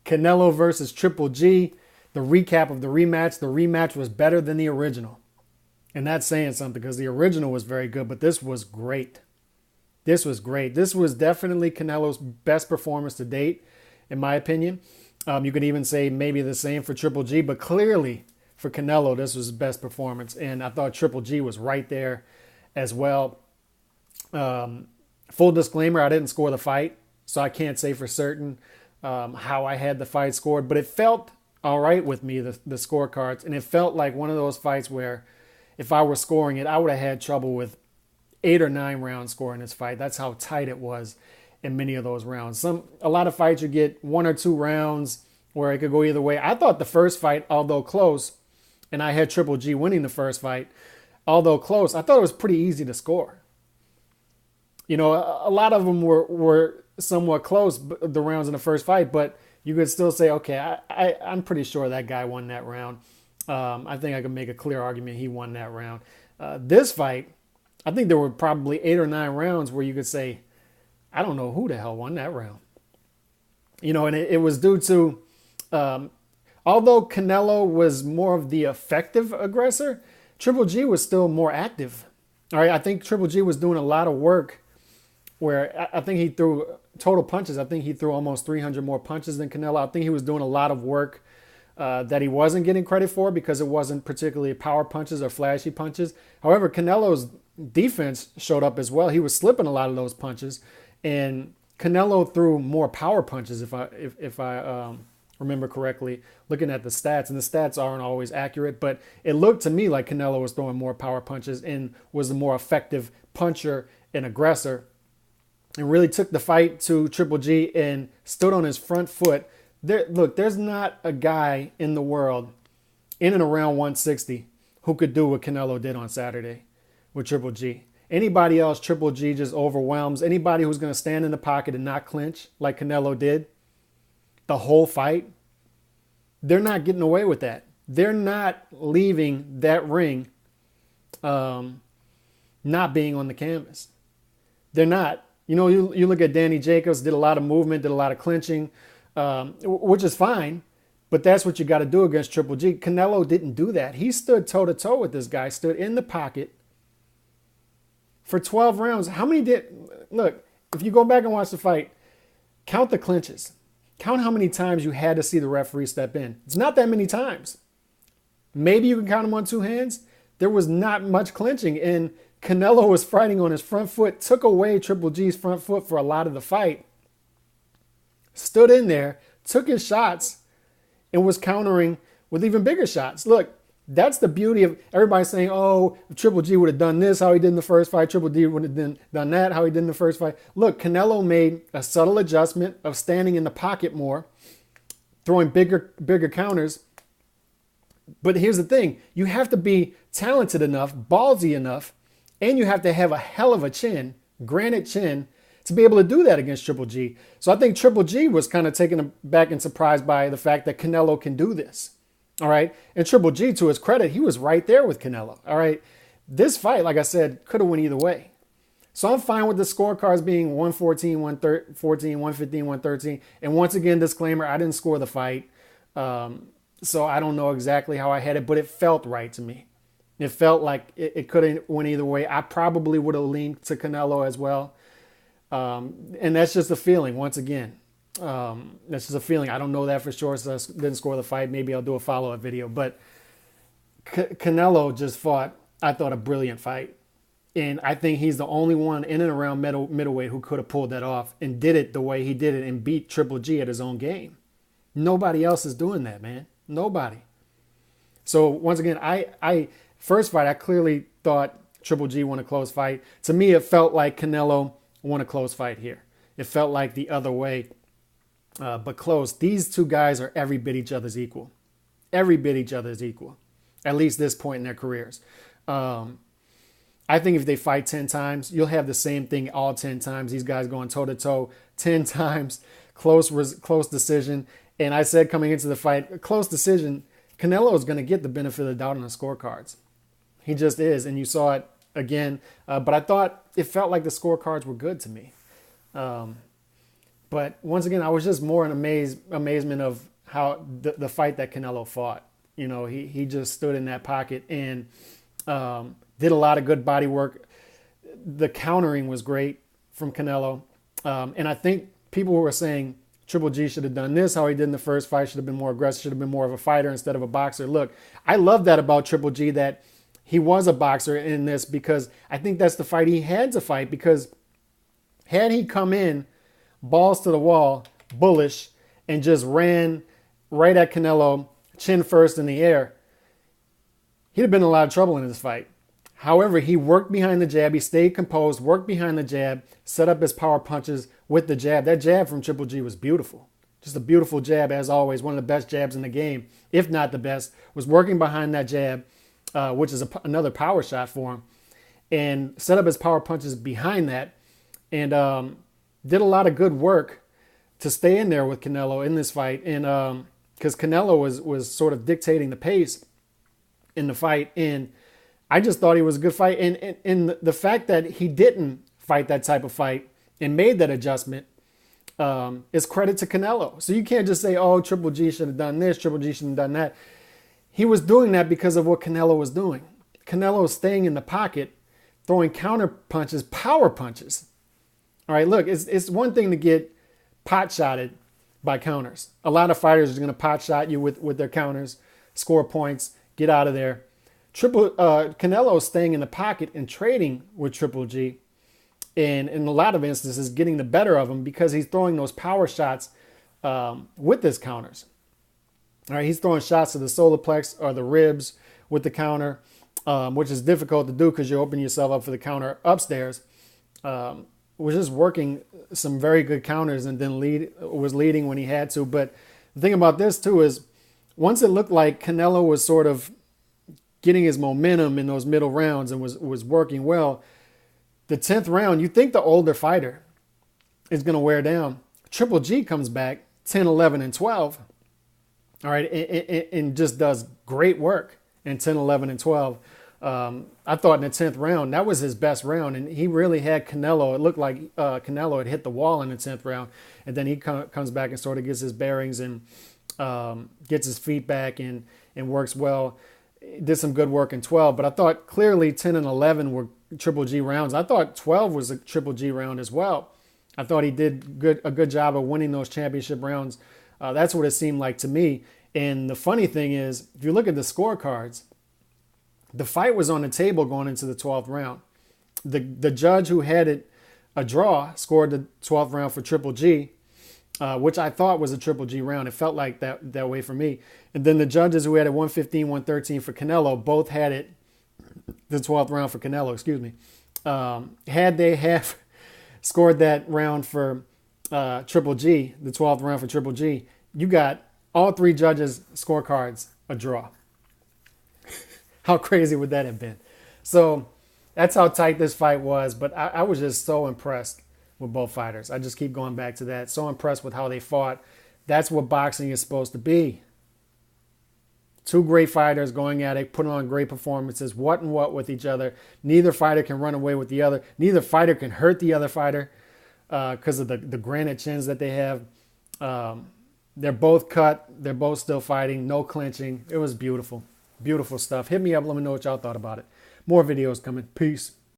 Canelo versus Triple G. The recap of the rematch. The rematch was better than the original. And that's saying something because the original was very good, but this was great. This was great. This was definitely Canelo's best performance to date, in my opinion. You could even say maybe the same for Triple G, but clearly for Canelo, this was his best performance. And I thought Triple G was right there as well. Full disclaimer, I didn't score the fight, so I can't say for certain how I had the fight scored, but it felt all right with me, the scorecards. And it felt like one of those fights where if I were scoring it, I would have had trouble with 8 or 9 rounds scoring this fight. That's how tight it was in many of those rounds. A lot of fights you get 1 or 2 rounds where it could go either way. I thought the first fight, although close, and I had Triple G winning the first fight, although close, I thought it was pretty easy to score. You know, a lot of them were somewhat close, the rounds in the first fight, but you could still say, okay, I'm pretty sure that guy won that round. I think I can make a clear argument he won that round. This fight, I think there were probably 8 or 9 rounds where you could say, I don't know who the hell won that round. You know, and it was due to, although Canelo was more of the effective aggressor, Triple G was still more active. All right, I think Triple G was doing a lot of work where I think he threw total punches. I think he threw almost 300 more punches than Canelo. I think he was doing a lot of work that he wasn't getting credit for because it wasn't particularly power punches or flashy punches. However, Canelo's defense showed up as well. He was slipping a lot of those punches, and Canelo threw more power punches if I remember correctly, looking at the stats. And the stats aren't always accurate, but it looked to me like Canelo was throwing more power punches and was the more effective puncher and aggressor, and really took the fight to Triple G and stood on his front foot. Look, there's not a guy in the world in and around 160 who could do what Canelo did on Saturday with Triple G. Anybody else, Triple G just overwhelms. Anybody who's going to stand in the pocket and not clinch like Canelo did the whole fight, they're not getting away with that. They're not leaving that ring not being on the canvas. They're not. You know, you look at Danny Jacobs, did a lot of movement, did a lot of clinching, which is fine, but that's what you got to do against Triple G. Canelo didn't do that. He stood toe-to-toe with this guy, stood in the pocket for 12 rounds. How many look, if you go back and watch the fight, count the clinches. Count how many times you had to see the referee step in. It's not that many times. Maybe you can count them on 2 hands. There was not much clinching, and Canelo was fighting on his front foot, took away Triple G's front foot for a lot of the fight, stood in there, took his shots, and was countering with even bigger shots. Look, that's the beauty of everybody saying, oh, if Triple G would have done this, how he did in the first fight, Triple G would have done that, how he did in the first fight. Look, Canelo made a subtle adjustment of standing in the pocket more, throwing bigger counters. But here's the thing. You have to be talented enough, ballsy enough, and you have to have a hell of a chin, granite chin, to be able to do that against Triple G. So I think Triple G was kind of taken aback and surprised by the fact that Canelo can do this. All right. And Triple G, to his credit, he was right there with Canelo. All right. This fight, like I said, could have went either way. So I'm fine with the scorecards being 114, 114, 115, 113. And once again, disclaimer, I didn't score the fight. So I don't know exactly how I had it, but it felt right to me. It felt like it could have went either way. I probably would have leaned to Canelo as well. And that's just a feeling, once again. That's just a feeling. I don't know that for sure, so I didn't score the fight. Maybe I'll do a follow-up video. But Canelo just fought, I thought, a brilliant fight. And I think he's the only one in and around middleweight who could have pulled that off and did it the way he did it and beat Triple G at his own game. Nobody else is doing that, man. Nobody. So once again, first fight, I clearly thought Triple G won a close fight. To me, it felt like Canelo won a close fight here. It felt like the other way, but close. These two guys are every bit each other's equal. Every bit each other's equal, at least this point in their careers. I think if they fight 10 times, you'll have the same thing all 10 times. These guys going toe-to-toe 10 times, close decision. And I said coming into the fight, a close decision, Canelo is going to get the benefit of the doubt on the scorecards. He just is, and you saw it again. But I thought it felt like the scorecards were good to me. But once again, I was just more in amazement of how the fight that Canelo fought. You know, he just stood in that pocket and did a lot of good body work. The countering was great from Canelo. And I think people were saying Triple G should have done this, how he did in the first fight, should have been more aggressive, should have been more of a fighter instead of a boxer. Look, I love that about Triple G, that he was a boxer in this, because I think that's the fight he had to fight, because had he come in balls to the wall, bullish, and just ran right at Canelo, chin first in the air, he'd have been in a lot of trouble in this fight. However, he worked behind the jab. He stayed composed, worked behind the jab, set up his power punches with the jab. That jab from Triple G was beautiful. Just a beautiful jab, as always. One of the best jabs in the game, if not the best. Was working behind that jab, which is another power shot for him, and set up his power punches behind that, and did a lot of good work to stay in there with Canelo in this fight. And because Canelo was sort of dictating the pace in the fight, and I just thought he was a good fight. And the fact that he didn't fight that type of fight and made that adjustment is credit to Canelo. So you can't just say, oh, Triple G should have done this, Triple G should have done that. He was doing that because of what Canelo was doing. Canelo was staying in the pocket, throwing counter punches, power punches. All right, look, it's one thing to get pot shotted by counters. A lot of fighters are going to pot shot you with their counters, score points, get out of there. Canelo is staying in the pocket and trading with Triple G, and in a lot of instances getting the better of him because he's throwing those power shots with his counters. All right, he's throwing shots to the solar plex or the ribs with the counter, which is difficult to do because you open yourself up for the counter upstairs. Was just working some very good counters, and then was leading when he had to. But the thing about this too is, once it looked like Canelo was sort of getting his momentum in those middle rounds and was working well, the 10th round, you think the older fighter is going to wear down. Triple G comes back 10, 11, and 12. All right, and just does great work in 10, 11, and 12. I thought in the 10th round, that was his best round, and he really had Canelo. It looked like Canelo had hit the wall in the 10th round, and then he comes back and sort of gets his bearings and gets his feet back and works well. Did some good work in 12, but I thought clearly 10 and 11 were Triple G rounds. I thought 12 was a Triple G round as well. I thought he did a good job of winning those championship rounds. That's what it seemed like to me. And the funny thing is, if you look at the scorecards, the fight was on the table going into the 12th round. The judge who had it a draw scored the 12th round for Triple G, which I thought was a Triple G round. It felt like that way for me. And then the judges who had it 115, 113 for Canelo both had it the 12th round for Canelo, excuse me. Had they have scored that round for Triple G, the 12th round for Triple G, you got all three judges' scorecards a draw. How crazy would that have been? So that's how tight this fight was. But I was just so impressed with both fighters. I just keep going back to that. So impressed with how they fought. That's what boxing is supposed to be. Two great fighters going at it, putting on great performances, what with each other. Neither fighter can run away with the other. Neither fighter can hurt the other fighter because of the granite chins that they have. They're both cut. They're both still fighting. No clinching. It was beautiful. Beautiful stuff. Hit me up. Let me know what y'all thought about it. More videos coming. Peace.